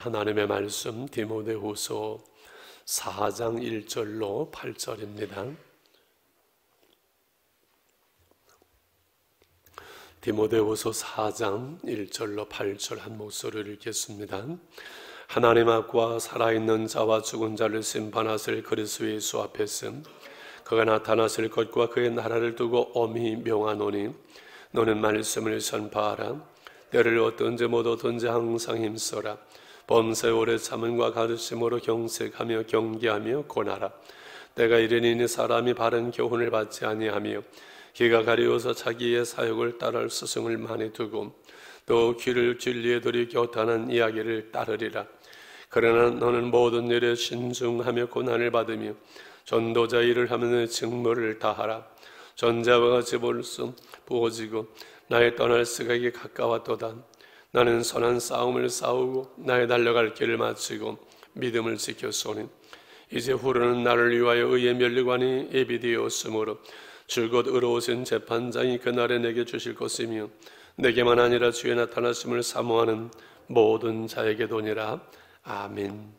하나님의 말씀 디모데후서 4장 1절로 8절입니다. 디모데후서 4장 1절로 8절 한 목소리를 읽겠습니다. 하나님 앞과 살아있는 자와 죽은 자를 심판하실 그리스도 예수 앞에서 그가 나타나실 것과 그의 나라를 두고 엄히 명하노니 너는 말씀을 전파하라. 때를 얻든지 못 얻든지 항상 힘써라. 범사에 오래 참음과 가르침으로 경색하며 경계하며 권하라. 때가 이르니 사람이 바른 교훈을 받지 아니하며 귀가 가려워서 자기의 사욕을 따를 스승을 많이 두고 또 귀를 진리에 들이 교탄한 이야기를 따르리라. 그러나 너는 모든 일에 신중하며 고난을 받으며 전도자 일을 하며 직무를 다하라. 전자와 같이 볼수 부어지고 나의 떠날 시각이 가까웠도다. 나는 선한 싸움을 싸우고 나의 달려갈 길을 마치고 믿음을 지켰소니 이제 후로는 나를 위하여 의의 면류관이 예비되었으므로 줄곧 의로우신 재판장이 그날에 내게 주실 것이며 내게만 아니라 주의 나타나심을 사모하는 모든 자에게도니라. 아멘.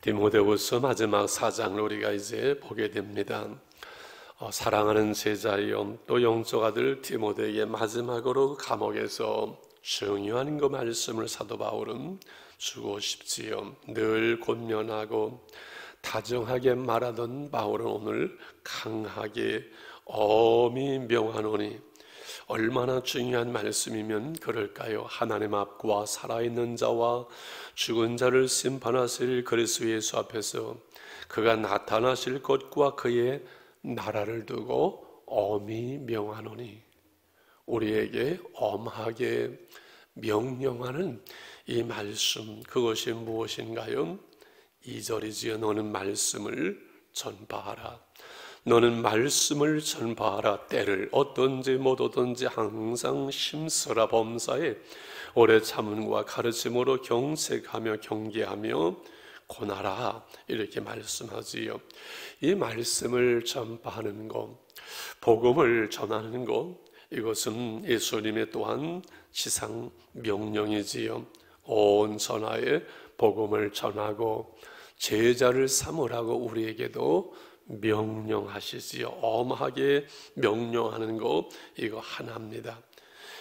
디모데후서 마지막 4장을 우리가 이제 보게 됩니다. 사랑하는 제자여, 또 영적 아들 디모데에게 마지막으로 감옥에서 중요한 그 말씀을 사도 바울은 주고 싶지요. 늘 권면하고 다정하게 말하던 바울은 오늘 강하게 엄히 명하노니 얼마나 중요한 말씀이면 그럴까요? 하나님 앞과 살아있는 자와 죽은 자를 심판하실 그리스도 예수 앞에서 그가 나타나실 것과 그의 나라를 두고 엄히 명하노니, 우리에게 엄하게 명령하는 이 말씀, 그것이 무엇인가요? 2절이지요. 너는 말씀을 전파하라. 너는 말씀을 전파하라. 때를 얻든지 못 얻든지 항상 힘써라. 범사에 오래 참음과 가르침으로 경색하며 경계하며 권하라. 이렇게 말씀하지요. 이 말씀을 전파하는 것, 복음을 전하는 것, 이것은 예수님의 또한 지상 명령이지요. 온 천하에 복음을 전하고 제자를 삼으라고 우리에게도 명령하시지요. 엄하게 명령하는 것, 이거 하나입니다.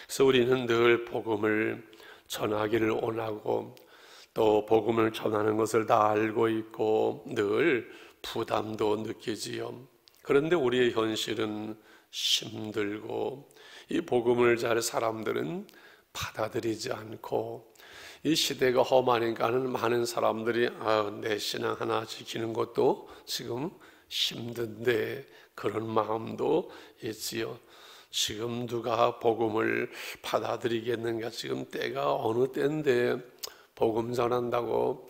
그래서 우리는 늘 복음을 전하기를 원하고 또 복음을 전하는 것을 다 알고 있고 늘 부담도 느끼지요. 그런데 우리의 현실은 힘들고 이 복음을 잘 사람들은 받아들이지 않고 이 시대가 험하니까는 많은 사람들이 내 신앙 하나 지키는 것도 지금 힘든데 그런 마음도 있지요. 지금 누가 복음을 받아들이겠는가? 지금 때가 어느 때인데 복음 전한다고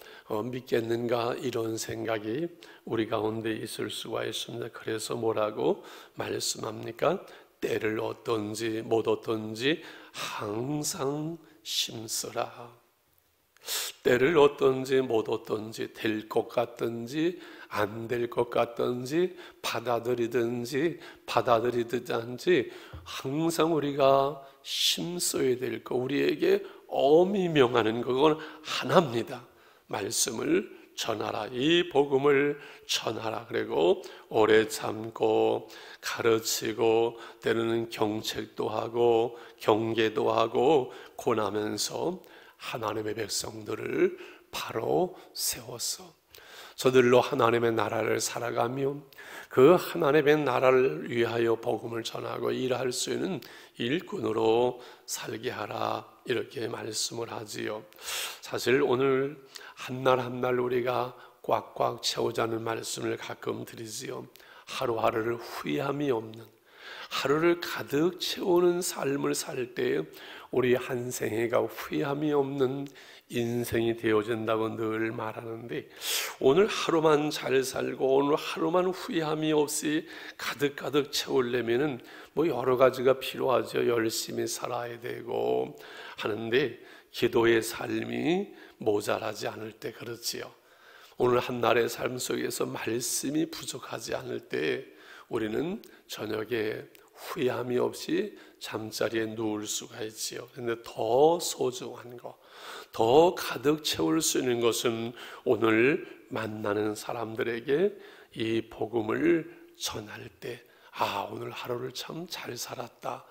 믿겠는가? 이런 생각이 우리 가운데 있을 수가 있습니다. 그래서 뭐라고 말씀합니까? 때를 얻든지 못 얻든지 항상 힘쓰라. 때를 얻든지 못 얻든지 될 것 같든지 안 될 것 같든지 받아들이든지 받아들이든지 항상 우리가 힘써야 될 것, 우리에게 엄히 명하는 그건 하나입니다. 말씀을 전하라. 이 복음을 전하라. 그리고 오래 참고 가르치고 때로는 경책도 하고 경계도 하고 권하면서 하나님의 백성들을 바로 세워서 저들로 하나님의 나라를 살아가며 그 하나님의 나라를 위하여 복음을 전하고 일할 수 있는 일꾼으로 살게 하라. 이렇게 말씀을 하지요. 사실 오늘 한날 한날 우리가 꽉꽉 채우자는 말씀을 가끔 드리지요. 하루하루를 후회함이 없는, 하루를 가득 채우는 삶을 살 때 우리 한 생애가 후회함이 없는 인생이 되어진다고 늘 말하는데, 오늘 하루만 잘 살고 오늘 하루만 후회함이 없이 가득가득 채우려면은 여러 가지가 필요하죠. 열심히 살아야 되고 하는데 기도의 삶이 모자라지 않을 때, 그렇지요. 오늘 한날의 삶 속에서 말씀이 부족하지 않을 때 우리는 저녁에 후회함이 없이 잠자리에 누울 수가 있지요. 그런데 더 소중한 거, 더 가득 채울 수 있는 것은 오늘 만나는 사람들에게 이 복음을 전할 때, 오늘 하루를 참 잘 살았다,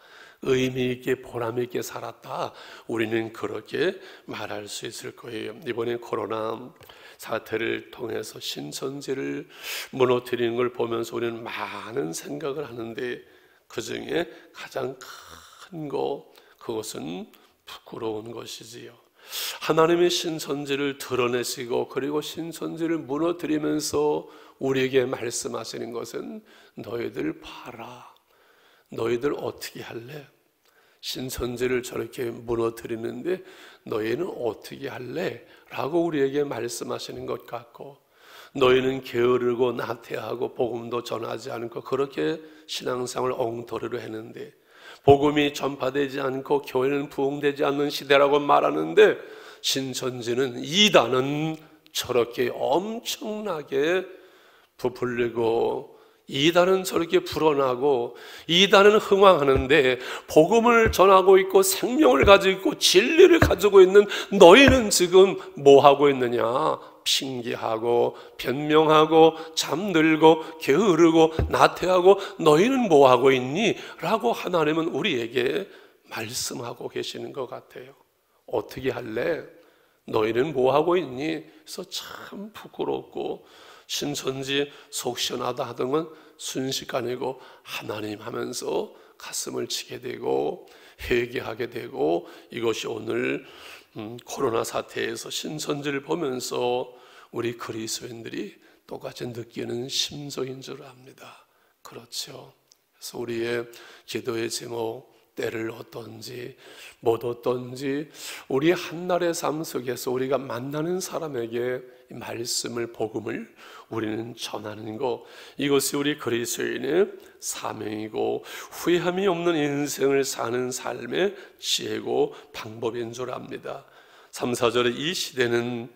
의미 있게 보람 있게 살았다, 우리는 그렇게 말할 수 있을 거예요. 이번에 코로나 사태를 통해서 신천지를 무너뜨리는 걸 보면서 우리는 많은 생각을 하는데, 그 중에 가장 큰 거, 그것은 부끄러운 것이지요. 하나님의 신천지를 드러내시고 그리고 신천지를 무너뜨리면서 우리에게 말씀하시는 것은, 너희들 봐라, 너희들 어떻게 할래? 신천지를 저렇게 무너뜨리는데 너희는 어떻게 할래? 라고 우리에게 말씀하시는 것 같고, 너희는 게으르고 나태하고 복음도 전하지 않고 그렇게 신앙생활을 엉터리로 했는데, 복음이 전파되지 않고 교회는 부흥되지 않는 시대라고 말하는데, 신천지는 이단은 저렇게 엄청나게 부풀리고 이단은 저렇게 불어나고 이단은 흥왕하는데, 복음을 전하고 있고 생명을 가지고 있고 진리를 가지고 있는 너희는 지금 뭐 하고 있느냐? 핑계하고 변명하고 잠들고 게으르고 나태하고 너희는 뭐 하고 있니? 라고 하나님은 우리에게 말씀하고 계시는 것 같아요. 어떻게 할래? 너희는 뭐 하고 있니? 그래서 참 부끄럽고 신천지 속 시원하다 하던 순식간이고, 하나님 하면서 가슴을 치게 되고 회개하게 되고, 이것이 오늘 코로나 사태에서 신천지를 보면서 우리 그리스도인들이 똑같이 느끼는 심정인 줄 압니다. 그렇죠. 그래서 우리의 기도의 제목, 때를 얻던지 못 얻던지, 우리 한날의 삶 속에서 우리가 만나는 사람에게 이 말씀을, 복음을 우리는 전하는 것, 이것이 우리 그리스도인의 사명이고 후회함이 없는 인생을 사는 삶의 지혜고 방법인 줄 압니다. 3, 4절에 이 시대는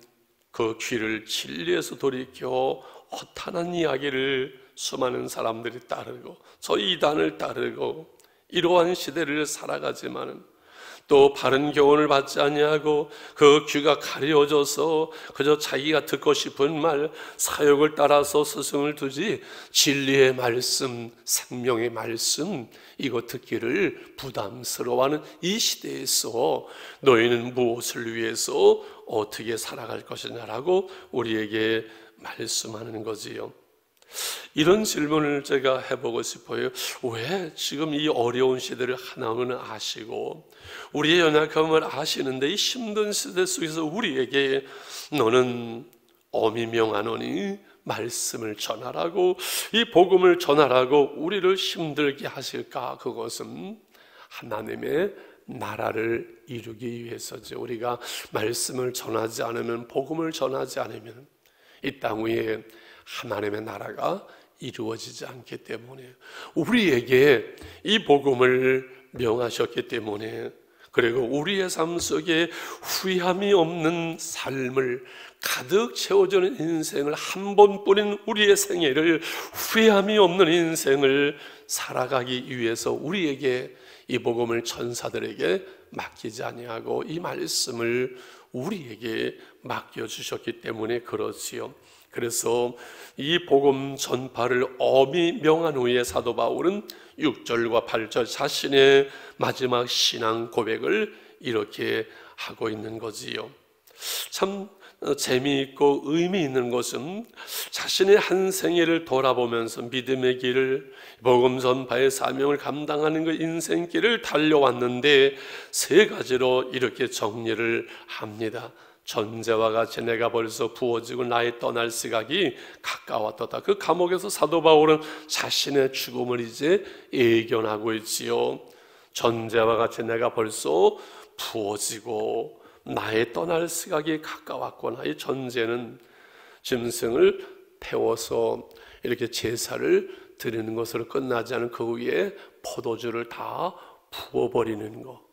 그 귀를 진리에서 돌이켜 허탄한 이야기를 수많은 사람들이 따르고 저 이단을 따르고 이러한 시대를 살아가지만은, 또 바른 교훈을 받지 아니하고 그 귀가 가려져서 그저 자기가 듣고 싶은 말, 사욕을 따라서 스승을 두지 진리의 말씀, 생명의 말씀, 이거 듣기를 부담스러워하는 이 시대에서 너희는 무엇을 위해서 어떻게 살아갈 것이냐라고 우리에게 말씀하는 거지요. 이런 질문을 제가 해보고 싶어요. 왜 지금 이 어려운 시대를 하나님은 아시고 우리의 연약함을 아시는데, 이 힘든 시대 속에서 우리에게 너는 엄히 명하노니 말씀을 전하라고, 이 복음을 전하라고 우리를 힘들게 하실까? 그것은 하나님의 나라를 이루기 위해서죠. 우리가 말씀을 전하지 않으면, 복음을 전하지 않으면 이 땅 위에 하나님의 나라가 이루어지지 않기 때문에, 우리에게 이 복음을 명하셨기 때문에, 그리고 우리의 삶 속에 후회함이 없는 삶을 가득 채워주는 인생을, 한 번뿐인 우리의 생애를 후회함이 없는 인생을 살아가기 위해서 우리에게 이 복음을 천사들에게 맡기지 아니하고 이 말씀을 우리에게 맡겨주셨기 때문에 그렇지요. 그래서 이 복음 전파를 엄히 명한 후에 사도 바울은 6절과 8절 자신의 마지막 신앙 고백을 이렇게 하고 있는 거지요. 참 재미있고 의미 있는 것은, 자신의 한 생애를 돌아보면서 믿음의 길을, 복음 전파의 사명을 감당하는 그 인생길을 달려왔는데 세 가지로 이렇게 정리를 합니다. 전제와 같이 내가 벌써 부어지고 나의 떠날 시각이 가까웠도다. 그 감옥에서 사도 바울은 자신의 죽음을 이제 예견하고 있지요. 전제와 같이 내가 벌써 부어지고 나의 떠날 시각이 가까웠구나. 이 전제는 짐승을 태워서 이렇게 제사를 드리는 것으로 끝나지 않은 그 위에 포도주를 다 부어버리는 것.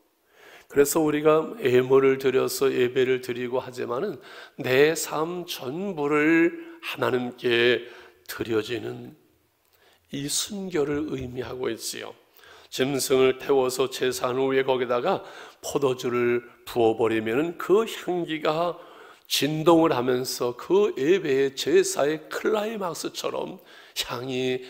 그래서 우리가 예물을 드려서 예배를 드리고 하지만은 내 삶 전부를 하나님께 드려지는 이 순결을 의미하고 있지요. 짐승을 태워서 제사한 후에 거기다가 포도주를 부어버리면 그 향기가 진동을 하면서 그 예배의 제사의 클라이막스처럼 향이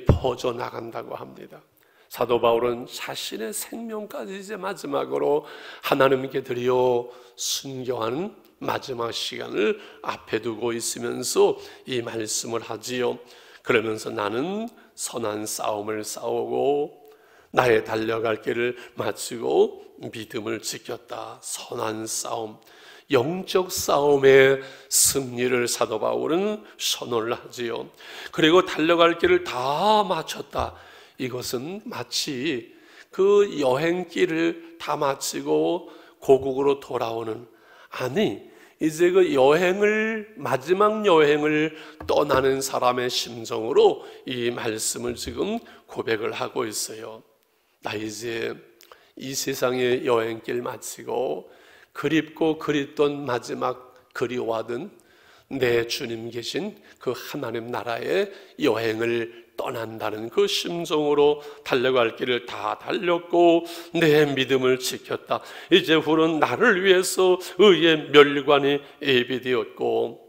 퍼져나간다고 합니다. 사도 바울은 자신의 생명까지 이제 마지막으로 하나님께 드려 순교하는 마지막 시간을 앞에 두고 있으면서 이 말씀을 하지요. 그러면서 나는 선한 싸움을 싸우고 나의 달려갈 길을 마치고 믿음을 지켰다. 선한 싸움, 영적 싸움의 승리를 사도 바울은 선언을 하지요. 그리고 달려갈 길을 다 마쳤다. 이것은 마치 그 여행길을 다 마치고 고국으로 돌아오는, 아니 이제 그 여행을, 마지막 여행을 떠나는 사람의 심정으로 이 말씀을 지금 고백을 하고 있어요. 나 이제 이 세상의 여행길 마치고 그립고 그립던 마지막 그리워하던 내 주님 계신 그 하나님 나라의 여행을 떠난다는 그 심정으로 달려갈 길을 다 달렸고 내 믿음을 지켰다. 이제 후는 나를 위해서 의의 멸관이 예비되었고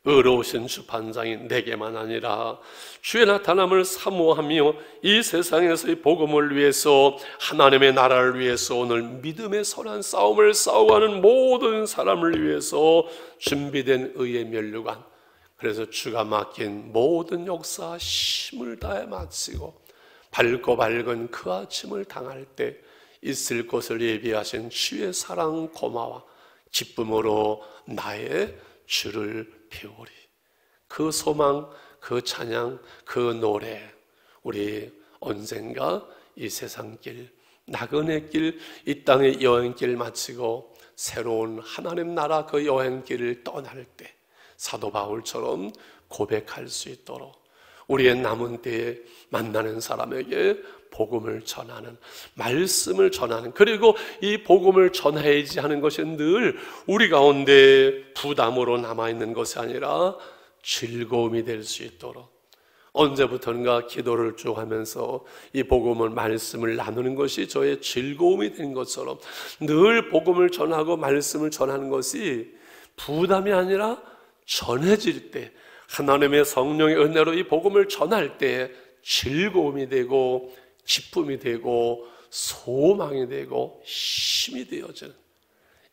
의로우신 주판장이 내게만 아니라 주의 나타남을 사모하며 이 세상에서의 복음을 위해서, 하나님의 나라를 위해서 오늘 믿음의 선한 싸움을 싸워가는 모든 사람을 위해서 준비된 의의 면류관, 그래서 주가 맡긴 모든 역사 힘을 다해 마치고 밝고 밝은 그 아침을 당할 때 있을 것을 예비하신 주의 사랑 고마워 기쁨으로 나의 주를 배우리. 그 소망, 그 찬양, 그 노래, 우리 언젠가 이 세상길, 나그네 길, 이 땅의 여행길 마치고 새로운 하나님 나라 그 여행길을 떠날 때 사도 바울처럼 고백할 수 있도록 우리의 남은 때에 만나는 사람에게 복음을 전하는, 말씀을 전하는, 그리고 이 복음을 전해야지 하는 것이 늘 우리 가운데 부담으로 남아있는 것이 아니라 즐거움이 될 수 있도록, 언제부턴가 기도를 쭉 하면서 이 복음을, 말씀을 나누는 것이 저의 즐거움이 된 것처럼 늘 복음을 전하고 말씀을 전하는 것이 부담이 아니라 전해질 때, 하나님의 성령의 은혜로 이 복음을 전할 때 즐거움이 되고 기쁨이 되고 소망이 되고 힘이 되어지는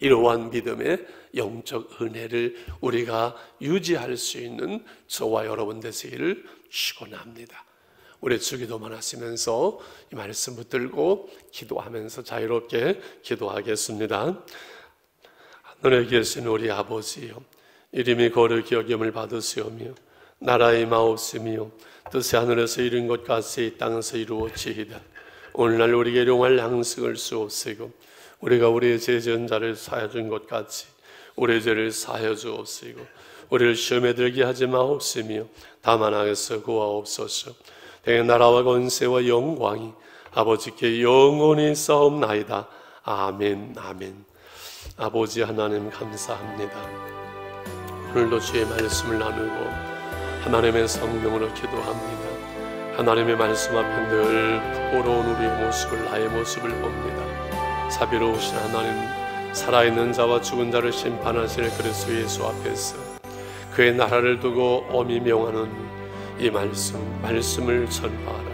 이러한 믿음의 영적 은혜를 우리가 유지할 수 있는 저와 여러분 되시기를 축원합니다. 우리 주기도만 하시면서 이 말씀 붙들고 기도하면서 자유롭게 기도하겠습니다. 하늘에 계신 우리 아버지요, 이름이 거룩히 여김을 받으시오며 나라의 마옵시며 뜻이 하늘에서 이룬 것 같이 이 땅에서 이루어지이다. 오늘날 우리에게 일용할 양식을 주옵시고 우리가 우리의 죄 지은 자를 사하여 준 것 같이 우리의 죄를 사하여 주옵시고 우리를 시험에 들게 하지 마옵시며 다만 악에서 구하옵소서. 대개 나라와 권세와 영광이 아버지께 영원히 싸움나이다. 아멘. 아멘. 아버지 하나님 감사합니다. 오늘도 주의 말씀을 나누고 하나님의 성령으로 기도합니다. 하나님의 말씀 앞에 늘 부끄러운 우리의 모습을, 나의 모습을 봅니다. 자비로우신 하나님, 살아있는 자와 죽은 자를 심판하실 그리스도 예수 앞에서 그의 나라를 두고 엄히 명하는 이 말씀을 전파하라.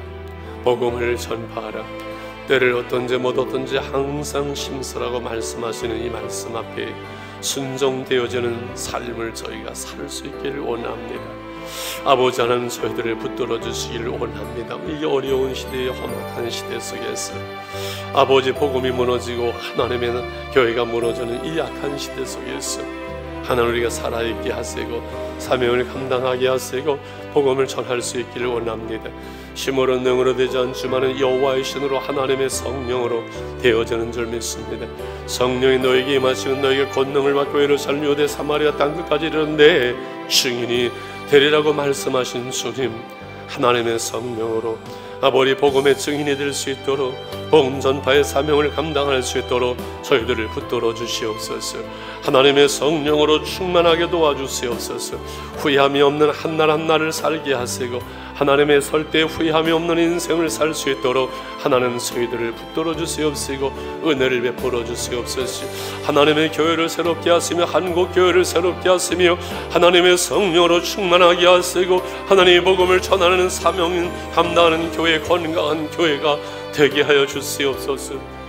복음을 전파하라. 때를 어떤지 못 어떤지 항상 심서라고 말씀하시는 이 말씀 앞에 순종되어지는 삶을 저희가 살 수 있기를 원합니다. 아버지 하나님, 저희들을 붙들어 주시기를 원합니다. 이 어려운 시대의 험악한 시대 속에서 아버지 복음이 무너지고 하나님의 교회가 무너지는 이 약한 시대 속에서 하나님 우리가 살아있게 하시고 사명을 감당하게 하시고 복음을 전할 수 있기를 원합니다. 힘으로 능으로 되지 않지만 여호와의 신으로 하나님의 성령으로 되어지는 줄 믿습니다. 성령이 너에게 임하시면 너에게 권능을 받고 예루살렘, 유대, 사마리아 땅끝까지 이르는데 증인이 되리라고 말씀하신 주님, 하나님의 성령으로 아버지 복음의 증인이 될 수 있도록, 복음 전파의 사명을 감당할 수 있도록 저희들을 붙들어 주시옵소서. 하나님의 성령으로 충만하게 도와주시옵소서. 후회함이 없는 한날 한날을 살게 하시고 하나님의 설 때 후회함이 없는 인생을 살 수 있도록 하나님 저희들을 붙들어 주시옵시고 은혜를 베풀어 주시옵소서. 하나님의 교회를 새롭게 하시며 한국 교회를 새롭게 하시며 하나님의 성령으로 충만하게 하시고 하나님의 복음을 전하는 사명인 감당하는 교회, 건강한 교회가 되게 하여 주시옵소서.